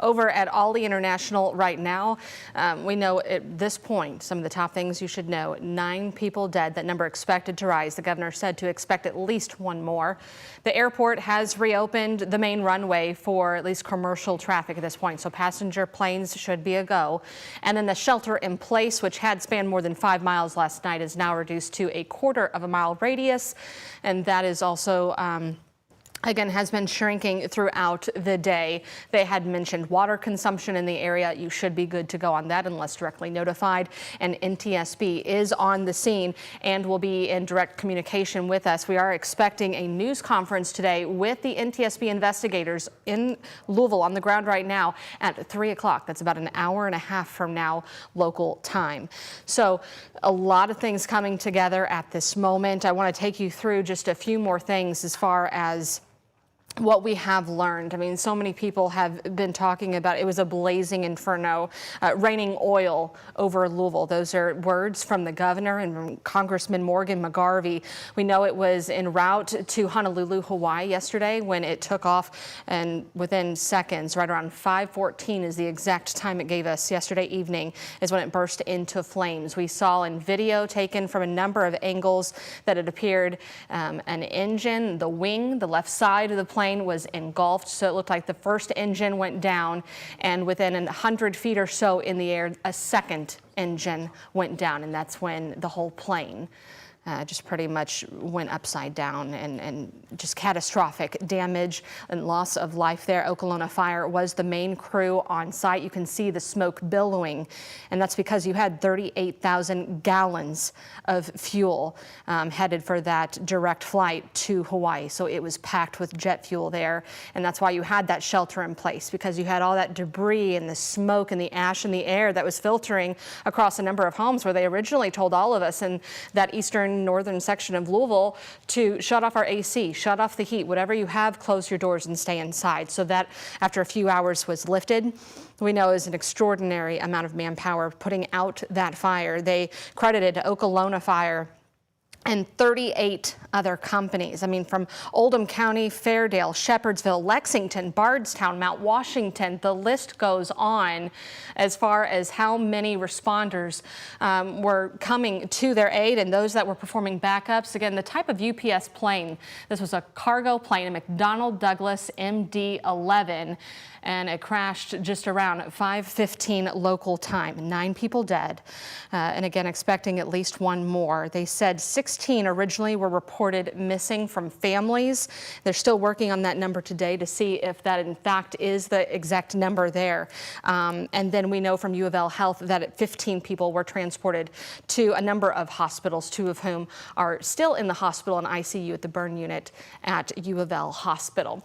Over at Ollie International right now, we know at this point some of the top things you should know. 9 people dead. That number expected to rise. The governor said to expect at least 1 more. The airport has reopened the main runway for at least commercial traffic at this point, so passenger planes should be a go. And then the shelter in place, which had spanned more than 5 miles last night, is now reduced to a 1/4 mile radius, and that is also again, has been shrinking throughout the day. They had mentioned water consumption in the area. You should be good to go on that unless directly notified. And NTSB is on the scene and will be in direct communication with us. We are expecting a news conference today with the NTSB investigators in Louisville on the ground right now at 3 o'clock. That's about an hour and a half from now local time. So a lot of things coming together at this moment. I want to take you through just a few more things as far as what we have learned. I mean, so many people have been talking about it was a blazing inferno, raining oil over Louisville. Those are words from the governor and from Congressman Morgan McGarvey. We know it was en route to Honolulu, Hawaii yesterday when it took off, and within seconds, right around 5:14 is the exact time it gave us yesterday evening, is when it burst into flames. We saw in video taken from a number of angles that it appeared an engine, the wing, the left side of the plane was engulfed, so it looked like the first engine went down, and within 100 feet or so in the air, a second engine went down, and that's when the whole plane just pretty much went upside down, and just catastrophic damage and loss of life there. Okolona Fire was the main crew on site. You can see the smoke billowing, and that's because you had 38,000 gallons of fuel headed for that direct flight to Hawaii. So it was packed with jet fuel there, and that's why you had that shelter in place, because you had all that debris and the smoke and the ash in the air that was filtering across a number of homes where they originally told all of us in that northern section of Louisville to shut off our AC, shut off the heat, whatever you have, close your doors and stay inside. So that after a few hours was lifted, we know is an extraordinary amount of manpower putting out that fire. They credited Okolona Fire and 38 other companies. I mean, from Oldham County, Fairdale, Shepherdsville, Lexington, Bardstown, Mount Washington, the list goes on as far as how many responders were coming to their aid and those that were performing backups. Again, the type of UPS plane, this was a cargo plane, a McDonnell Douglas MD-11, and it crashed just around 5:15 local time. 9 people dead, and again, expecting at least 1 more. They said 16 originally were reported missing from families. They're still working on that number today to see if that in fact is the exact number there. And then we know from U of L Health that 15 people were transported to a number of hospitals, 2 of whom are still in the hospital and ICU at the burn unit at U of L Hospital.